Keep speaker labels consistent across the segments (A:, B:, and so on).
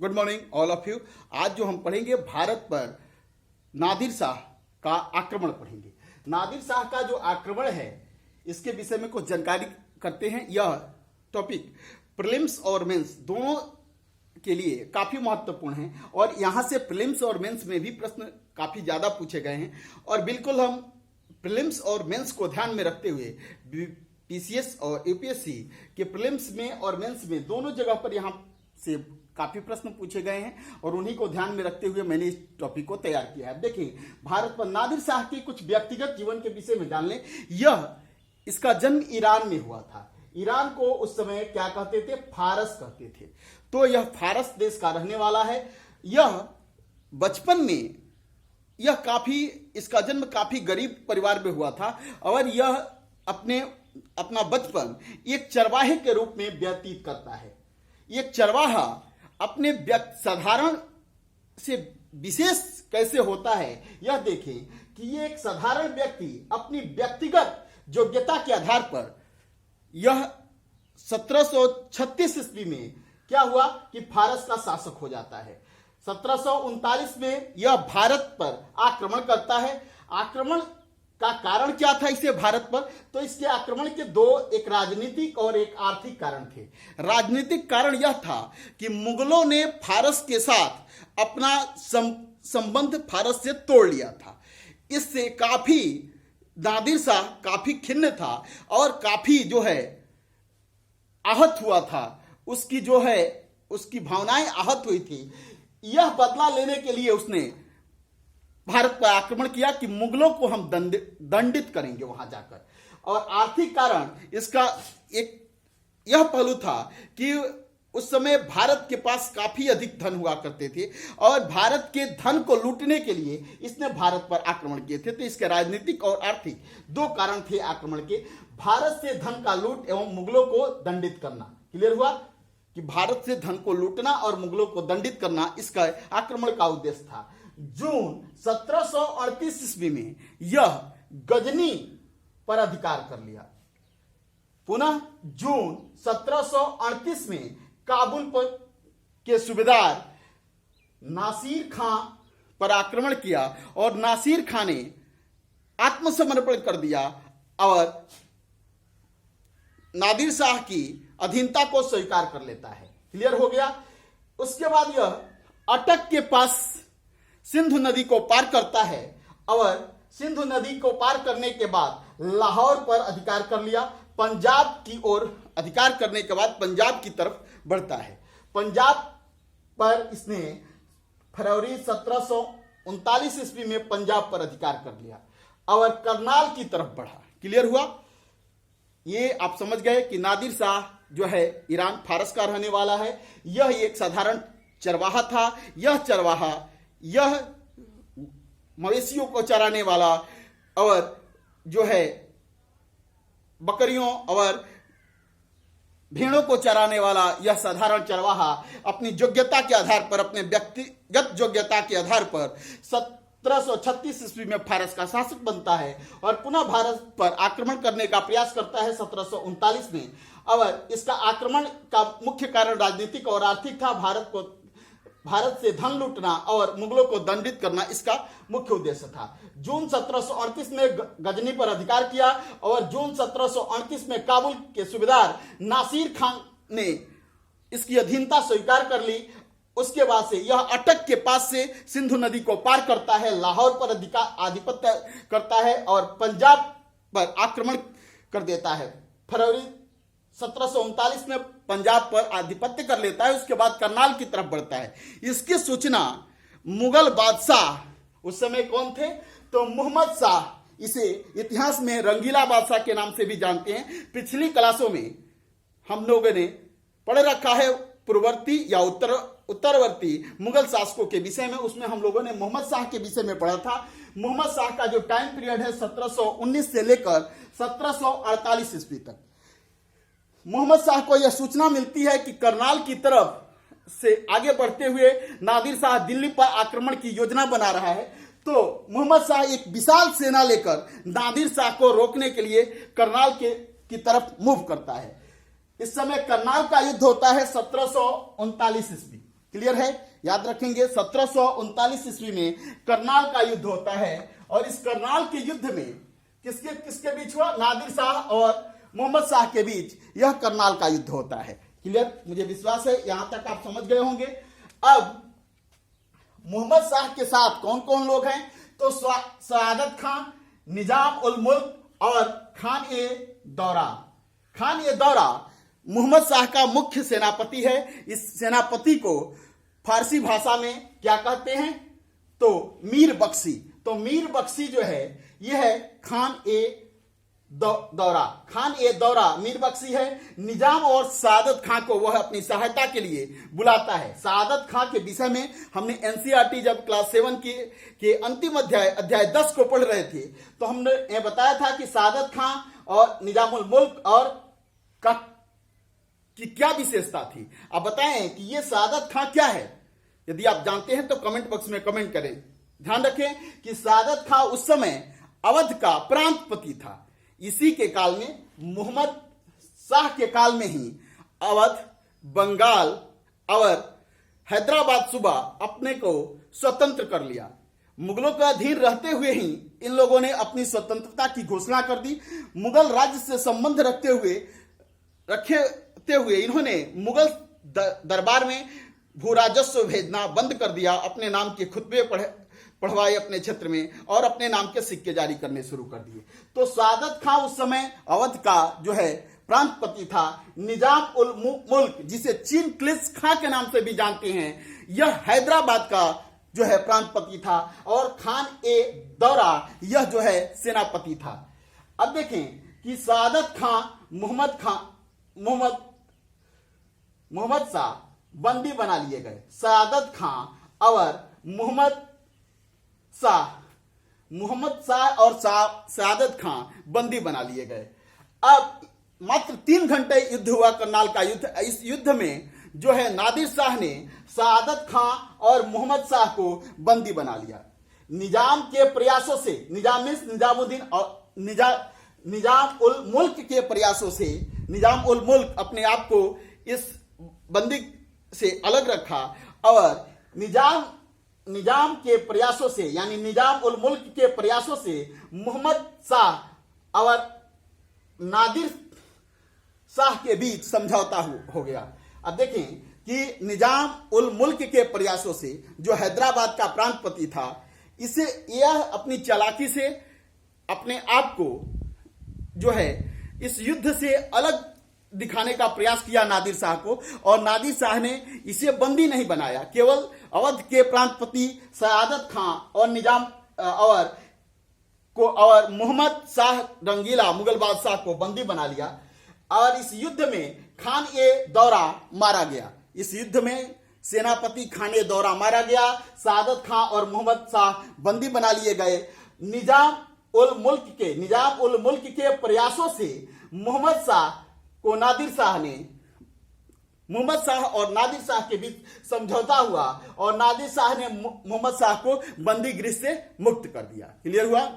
A: Good morning all of you. आज जो हम पढ़ेंगे भारत पर नादिर शाह का आक्रमण पढ़ेंगे। नादिर शाह का जो आक्रमण है इसके विषय में कुछ जानकारी करते हैं। यह टॉपिक प्रीलिम्स और मेंस दोनों के लिए काफी महत्वपूर्ण है और यहां से प्रीलिम्स और मेंस में भी प्रश्न काफी ज्यादा पूछे गए हैं और बिल्कुल हम प्रीलिम्स और मेंस को ध्यान में रखते हुए पीसीएस और यूपीएससी के प्रीलिम्स में और मेंस में दोनों जगह पर यहां से काफी प्रश्न पूछे गए हैं और उन्हीं को ध्यान में रखते हुए मैंने इस टॉपिक को तैयार किया है। देखिए, भारत पर नादिर शाह के कुछ व्यक्तिगत जीवन के विषय में जान लें। इसका जन्म ईरान में हुआ था। ईरान को उस समय क्या कहते थे? फारस कहते थे। तो यह फारस देश का रहने वाला है। यह बचपन में इसका जन्म काफी गरीब परिवार में हुआ था और यह अपना बचपन एक चरवाहे के रूप में व्यतीत करता है। एक चरवाहा अपने साधारण से विशेष कैसे होता है यह देखें कि ये एक साधारण व्यक्ति अपनी व्यक्तिगत योग्यता के आधार पर यह 1736 ईस्वी में क्या हुआ कि फारस का शासक हो जाता है। 1739 में यह भारत पर आक्रमण करता है। आक्रमण का कारण क्या था इसे भारत पर? तो इसके आक्रमण के एक राजनीतिक और एक आर्थिक कारण थे। राजनीतिक कारण यह था कि मुगलों ने फारस के साथ अपना संबंध फारस से तोड़ लिया था। इससे काफी नादिर शाह काफी खिन्न था और काफी आहत हुआ था। उसकी भावनाएं आहत हुई थी। यह बदला लेने के लिए उसने भारत पर आक्रमण किया कि मुगलों को हम दंडित करेंगे वहां जाकर। और आर्थिक कारण इसका एक यह पहलू था कि उस समय भारत के पास काफी अधिक धन हुआ करते थे और भारत के धन को लूटने के लिए इसने भारत पर आक्रमण किए थे। तो इसके राजनीतिक और आर्थिक दो कारण थे आक्रमण के। भारत से धन का लूट एवं मुगलों को दंडित करना। क्लियर हुआ कि भारत से धन को लूटना और मुगलों को दंडित करना इसका आक्रमण का उद्देश्य था। जून 1738 ईस्वी में यह गजनी पर अधिकार कर लिया। पुनः जून 1738 में काबुल पर के सूबेदार नासिर खां पर आक्रमण किया और नासिर खां ने आत्मसमर्पण कर दिया और नादिर शाह की अधीनता को स्वीकार कर लेता है। क्लियर हो गया। उसके बाद यह अटक के पास सिंधु नदी को पार करता है और सिंधु नदी को पार करने के बाद लाहौर पर अधिकार कर लिया। पंजाब की ओर अधिकार करने के बाद पंजाब की तरफ बढ़ता है। पंजाब पर इसने फरवरी 1739 ईस्वी में पंजाब पर अधिकार कर लिया और करनाल की तरफ बढ़ा। क्लियर हुआ। ये आप समझ गए कि नादिर शाह जो है ईरान फारस का रहने वाला है। यह एक साधारण चरवाहा था। यह मवेशियों को चराने वाला और बकरियों और भेड़ों को चराने वाला यह साधारण चरवाहा अपनी योग्यता के आधार पर, अपने व्यक्तिगत योग्यता के आधार पर 1736 ईस्वी में फारस का शासक बनता है और पुनः भारत पर आक्रमण करने का प्रयास करता है 1739 में। और इसका आक्रमण का मुख्य कारण राजनीतिक और आर्थिक था। भारत से धन लूटना और मुगलों को दंडित करना इसका मुख्य उद्देश्य था। जून 1738 में गजनी पर अधिकार किया और जून 1738 में काबुल के सूबेदार नासिर खां ने इसकी अधीनता स्वीकार कर ली। उसके बाद से यह अटक के पास से सिंधु नदी को पार करता है, लाहौर पर आधिपत्य करता है और पंजाब पर आक्रमण कर देता है। फरवरी 1739 में पंजाब पर आधिपत्य कर लेता है। उसके बाद करनाल की तरफ बढ़ता है। इसकी सूचना मुगल बादशाह उस समय कौन थे? तो मोहम्मद शाह। इसे इतिहास में रंगीला बादशाह के नाम से भी जानते हैं। पिछली क्लासों में हम लोगों ने पढ़ रखा है पूर्ववर्ती या उत्तरवर्ती मुगल शासकों के विषय में। उसमें हम लोगों ने मोहम्मद शाह के विषय में पढ़ा था। मोहम्मद शाह का जो टाइम पीरियड है 1719 से लेकर 1748 ईस्वी तक। मोहम्मद शाह को यह सूचना मिलती है कि करनाल की तरफ से आगे बढ़ते हुए नादिर शाह दिल्ली पर आक्रमण की योजना बना रहा है। तो मोहम्मद शाह एक विशाल सेना लेकर नादिर शाह को रोकने के लिए करनाल की तरफ मूव करता है। इस समय करनाल का युद्ध होता है 1739 ईस्वी। क्लियर है? याद रखेंगे 1739 ईस्वी में करनाल का युद्ध होता है और इस करनाल के युद्ध में किसके किसके बीच हुआ? नादिर शाह और मोहम्मद शाह के बीच यह करनाल का युद्ध होता है। क्लियर? मुझे विश्वास है यहां तक आप समझ गए होंगे। अब मोहम्मद शाह के साथ कौन कौन लोग हैं? तो सआदत खां, निजाम उल मुल्क और खान ए दौरा। खान ए दौरा मोहम्मद शाह का मुख्य सेनापति है। इस सेनापति को फारसी भाषा में क्या कहते हैं? तो मीर बख्शी। तो मीर बख्शी जो है यह है खान ए दौरा। खान ए दौरा मीर बख्शी है। निजाम और सआदत खां को वह अपनी सहायता के लिए बुलाता है। सआदत खां के विषय में हमने एनसीईआरटी जब क्लास 7 के अंतिम अध्याय 10 को पढ़ रहे थे तो हमने यह बताया था कि सआदत खां और निजामुल मुल्क और की क्या विशेषता थी। आप बताएं कि ये सआदत खां क्या है? यदि आप जानते हैं तो कमेंट बॉक्स में कमेंट करें। ध्यान रखें कि सआदत खां उस समय अवध का प्रांतपति था। इसी के काल में मोहम्मद शाह के काल में ही अवध, बंगाल और हैदराबाद सूबा अपने को स्वतंत्र कर लिया। मुगलों का अधीन रहते हुए ही इन लोगों ने अपनी स्वतंत्रता की घोषणा कर दी। मुगल राज्य से संबंध रखते हुए इन्होंने मुगल दरबार में भू राजस्व भेजना बंद कर दिया। अपने नाम के खुतबे पढ़वाए अपने क्षेत्र में और अपने नाम के सिक्के जारी करने शुरू कर दिए। तो सआदत खां उस समय अवध का जो है प्रांतपति था। निजाम उल मुल्क, जिसे चीन क्लिस खां के नाम से भी जानते हैं, यह हैदराबाद का जो है प्रांतपति था और खान ए दौरा यह जो है सेनापति था। अब देखें कि सआदत खां मोहम्मद शाह बंदी बना लिए गए। सआदत खां और मोहम्मद शाह और सआदत खां बंदी बना लिए गए। अब मात्र 3 घंटे युद्ध हुआ, करनाल का युद्ध। इस युद्ध में जो है नादिर शाह ने सआदत खां और मोहम्मद शाह को बंदी बना लिया। निजाम के प्रयासों से, निजामुद्दीन और निजाम उल मुल्क के प्रयासों से निजाम उल मुल्क अपने आप को इस बंदी से अलग रखा और निजाम के प्रयासों से, यानी निजाम उल मुल्क के प्रयासों से मोहम्मद शाह और नादिर शाह के बीच समझौता हो गया। अब देखें कि निजाम उल मुल्क के प्रयासों से जो हैदराबाद का प्रांतपति था, इसे यह अपनी चालाकी से अपने आप को जो है इस युद्ध से अलग दिखाने का प्रयास किया नादिर शाह को, और नादिर शाह ने इसे बंदी नहीं बनाया। केवल अवध के प्रांतपति सआदत खां और निजाम और मोहम्मद शाह रंगीला मुगल बादशाह को बंदी बना लिया और इस युद्ध में खान ए दौरा मारा गया। इस युद्ध में सेनापति खान ए दौरा मारा गया। सआदत खां और मोहम्मद शाह बंदी बना लिए गए। निजाम उल मुल्क के प्रयासों से मोहम्मद शाह और नादिर शाह के बीच समझौता हुआ और नादिर शाह ने मोहम्मद शाह को बंदी गृह से मुक्त कर दिया। क्लियर हुआ?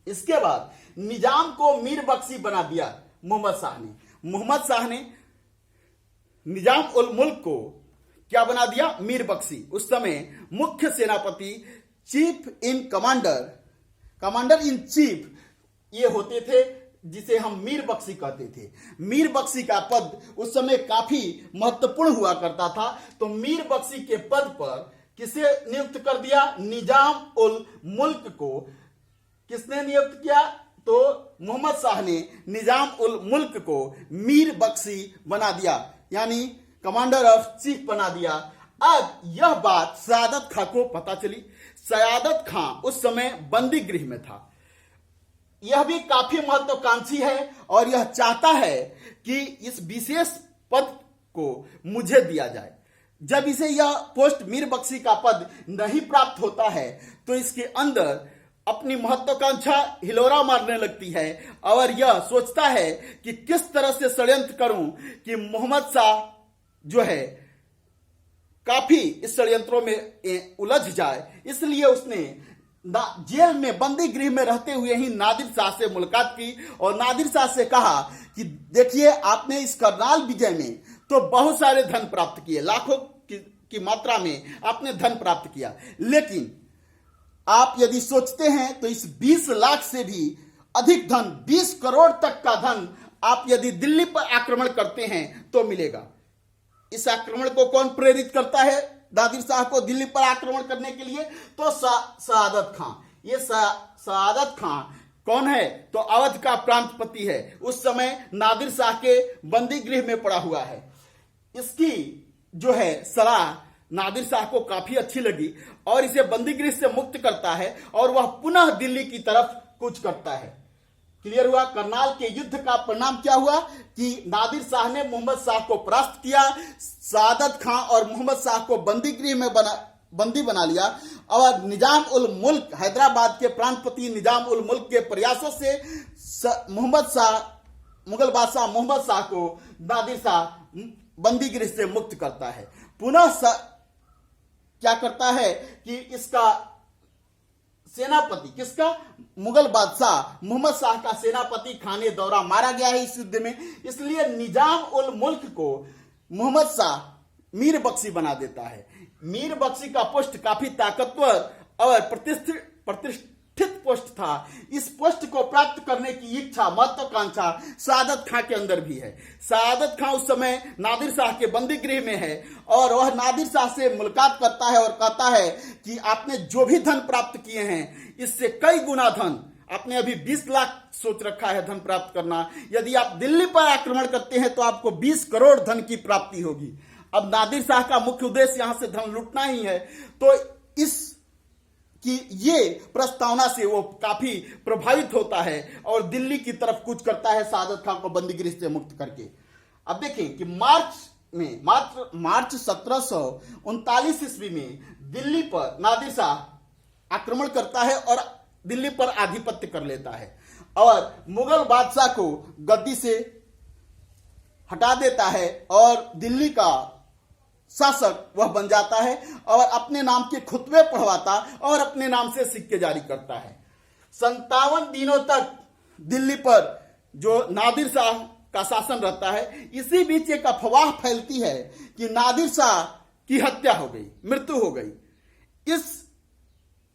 A: इसके बाद निजाम को मीर बख्शी बना दिया मोहम्मद शाह ने निजाम उल मुल्क को क्या बना दिया? मीर बख्शी। उस समय मुख्य सेनापति, कमांडर इन चीफ ये होते थे, जिसे हम मीर बख्शी कहते थे। मीर बख्शी का पद उस समय काफी महत्वपूर्ण हुआ करता था। तो मीर बख्शी के पद पर किसे नियुक्त कर दिया? निजाम उल मुल्क को किसने नियुक्त किया? तो मोहम्मद शाह ने निजाम उल मुल्क को मीर बख्शी बना दिया, यानी कमांडर ऑफ चीफ बना दिया। अब यह बात सआदत खां को पता चली। सआदत खां उस समय बंदी गृह में था। यह भी काफी महत्वाकांक्षी है और यह चाहता है कि इस विशेष पद को मुझे दिया जाए। जब इसे यह पोस्ट मीर बख्शी का पद नहीं प्राप्त होता है तो इसके अंदर अपनी महत्वाकांक्षा हिलोरा मारने लगती है और यह सोचता है कि किस तरह से षड्यंत्र करूं कि मोहम्मद शाह जो है काफी इस षड्यंत्रों में उलझ जाए। इसलिए उसने जेल में बंदी गृह में रहते हुए ही नादिर शाह से मुलाकात की और नादिर शाह से कहा कि देखिए, आपने इस करनाल विजय में तो बहुत सारे धन प्राप्त किए, लाखों की की मात्रा में आपने धन प्राप्त किया। लेकिन आप यदि सोचते हैं तो इस 20 लाख से भी अधिक धन, 20 करोड़ तक का धन आप यदि दिल्ली पर आक्रमण करते हैं तो मिलेगा। इस आक्रमण को कौन प्रेरित करता है नादिर शाह को दिल्ली पर आक्रमण करने के लिए? तो सआदत खां। ये सआदत खां कौन है? तो अवध का प्रांतपति है। उस समय नादिर शाह के बंदी गृह में पड़ा हुआ है। इसकी जो है सलाह नादिर शाह को काफी अच्छी लगी और इसे बंदी गृह से मुक्त करता है और वह पुनः दिल्ली की तरफ कूच करता है। क्लियर हुआ? करनाल के युद्ध का परिणाम क्या हुआ कि नादिर शाह ने मोहम्मद शाह को परास्त किया, सआदत खां और मोहम्मद शाह को बंदी गृह में बंदी बना लिया और निजाम उल मुल्क, हैदराबाद के प्रांतपति निजाम उल मुल्क के प्रयासों से मुगल बादशाह मोहम्मद शाह को नादिर शाह बंदी गृह से मुक्त करता है। पुनः क्या करता है कि इसका सेनापति, किसका? मुगल बादशाह मोहम्मद शाह का सेनापति खाने दौरा मारा गया है इस युद्ध में। इसलिए निजाम उल मुल्क को मोहम्मद शाह मीर बख्शी बना देता है। मीर बख्शी का पोस्ट काफी ताकतवर और प्रतिष्ठित पोस्ट था। इस पोस्ट को प्राप्त करने की इच्छा, महत्वाकांक्षा सआदत खां के अंदर भी है। सआदत खां उस समय नादिर शाह के बंदी गृह में है और वह नादिर शाह से मुलाकात करता है और कहता है कि आपने जो भी धन प्राप्त किए हैं इससे कई गुना धन, आपने अभी 20 लाख सोच रखा है धन प्राप्त करना, यदि आप दिल्ली पर आक्रमण करते हैं तो आपको 20 करोड़ धन की प्राप्ति होगी। अब नादिर शाह का मुख्य उद्देश्य यहां से धन लूटना ही है, तो इस कि ये प्रस्तावना से वो काफी प्रभावित होता है और दिल्ली की तरफ कूच करता है सआदत खां को बंदी गृह से मुक्त करके। अब देखें कि मार्च 1739 ईस्वी में दिल्ली पर नादिर शाह आक्रमण करता है और दिल्ली पर आधिपत्य कर लेता है और मुगल बादशाह को गद्दी से हटा देता है और दिल्ली का शासक वह बन जाता है और अपने नाम के खुतबे पढ़वाता और अपने नाम से सिक्के जारी करता है। 57 दिनों तक दिल्ली पर जो नादिर शाह का शासन रहता है। इसी बीच एक अफवाह फैलती है कि नादिर शाह की हत्या हो गई, मृत्यु हो गई।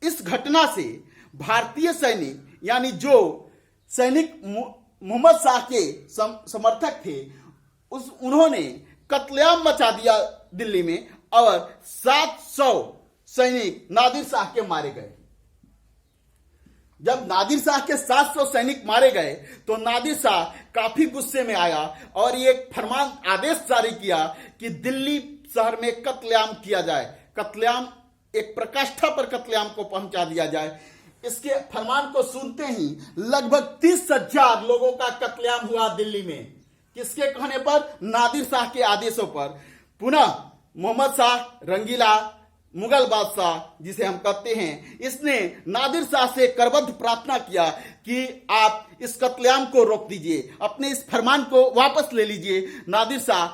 A: इस घटना से भारतीय सैनिक, यानी जो सैनिक मोहम्मद शाह के समर्थक थे, उन्होंने कत्लेआम मचा दिया दिल्ली में और 700 सैनिक नादिर शाह के मारे गए। जब नादिर शाह के 700 सैनिक मारे गए तो नादिर शाह काफी गुस्से में आया और एक फरमान, आदेश जारी किया कि दिल्ली शहर में कत्लेआम किया जाए। कत्लेआम, एक प्रकाष्ठा पर कत्लेआम को पहुंचा दिया जाए। इसके फरमान को सुनते ही लगभग 30,000 लोगों का कत्लेआम हुआ दिल्ली में। किसके कहने पर? नादिर शाह के आदेशों पर। पुनः मोहम्मद शाह रंगीला, मुगल बादशाह जिसे हम कहते हैं, इसने नादिर शाह से करबद्ध प्रार्थना किया कि आप इस कत्लेआम को रोक दीजिए, अपने इस फरमान को वापस ले लीजिए। नादिर शाह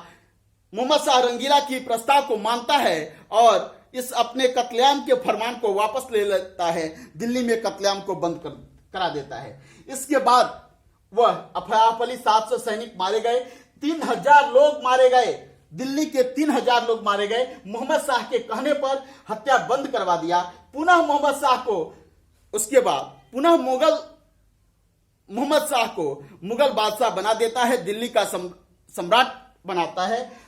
A: मोहम्मद शाह रंगीला की प्रस्ताव को मानता है और इस अपने कत्लेआम के फरमान को वापस ले लेता है, दिल्ली में कत्लेआम को बंद करा देता है। इसके बाद वह अफराफली 700 सैनिक मारे गए, 3000 लोग मारे गए, दिल्ली के 3000 लोग मारे गए। मोहम्मद शाह के कहने पर हत्या बंद करवा दिया। पुनः मोहम्मद शाह को, उसके बाद पुनः मोहम्मद शाह को मुगल बादशाह बना देता है, दिल्ली का सम्राट बनाता है,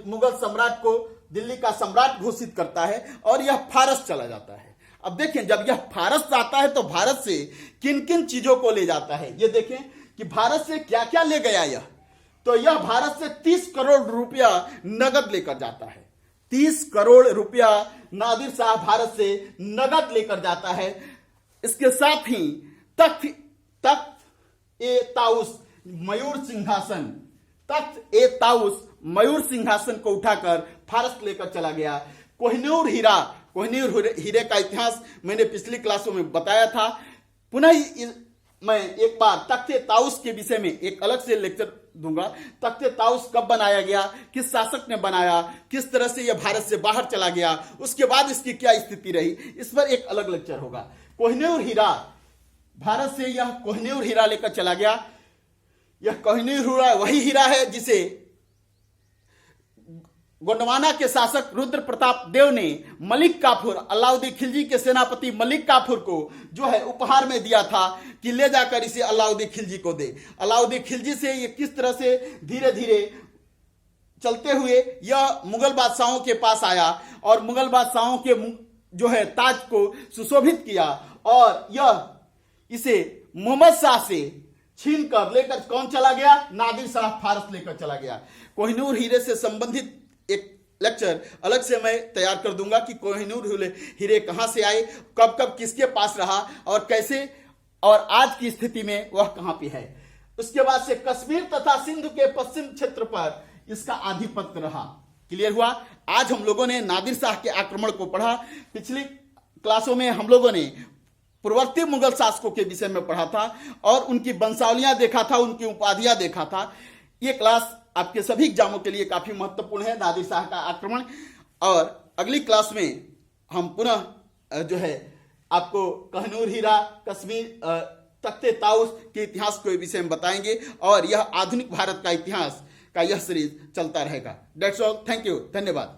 A: मुगल सम्राट को दिल्ली का सम्राट घोषित करता है और यह फारस चला जाता है। अब देखें, जब यह फारस जाता है तो भारत से किन किन चीजों को ले जाता है, ये देखें कि भारत से क्या क्या ले गया यह। तो यह भारत से 30 करोड़ रुपया नगद लेकर जाता है। 30 करोड़ रुपया नादिर शाह भारत से नगद लेकर जाता है। इसके साथ ही तख्त मयूर सिंहासन को उठाकर फारस लेकर चला गया। कोहिनूर हीरे का इतिहास मैंने पिछली क्लासों में बताया था। पुनः मैं एक बार तख्ते ताउस के विषय में एक अलग से लेक्चर दूंगा। तख्ते ताउस कब बनाया गया, किस शासक ने बनाया, किस तरह से यह भारत से बाहर चला गया, उसके बाद इसकी क्या स्थिति रही, इस पर एक अलग लेक्चर होगा। कोहिनूर हीरा, भारत से यह कोहिनूर हीरा लेकर चला गया। यह कोहिनूर हीरा वही हीरा है जिसे गोंडवाना के शासक रुद्र प्रताप देव ने मलिक काफूर, अलाउद्दीन खिलजी के सेनापति मलिक काफूर को जो है उपहार में दिया था कि ले जाकर इसे अलाउद्दीन खिलजी को दे। अलाउद्दीन खिलजी से ये किस तरह से धीरे धीरे चलते हुए यह मुगल बादशाहों के पास आया और मुगल बादशाहों के जो है ताज को सुशोभित किया और यह इसे मोहम्मद शाह से छीन कर लेकर कौन चला गया? नादिर शाह फारस लेकर चला गया। कोहिनूर हीरे से संबंधित एक लेक्चर अलग से मैं तैयार कर दूंगा कि कोहिनूर हीरे कहां से आए, कब कब किसके पास रहा और कैसे, और आज की स्थिति में वह कहां पे है। उसके बाद से कश्मीर तथा सिंधु के पश्चिम क्षेत्र पर इसका आधिपत्य रहा। क्लियर हुआ? आज हम लोगों ने नादिर शाह के आक्रमण को पढ़ा। पिछली क्लासों में हम लोगों ने पूर्ववर्ती मुगल शासकों के विषय में पढ़ा था और उनकी वंशावलियां देखा था, उनकी उपाधियां देखा था। ये क्लास आपके सभी एग्जामों के लिए काफी महत्वपूर्ण है, नादिर शाह का आक्रमण। और अगली क्लास में हम पुनः जो है आपको कोहिनूर हीरा, कश्मीर, तख्ते ताउस के इतिहास के विषय में बताएंगे और यह आधुनिक भारत का इतिहास का यह सीरीज चलता रहेगा। दैट्स ऑल, थैंक यू, धन्यवाद।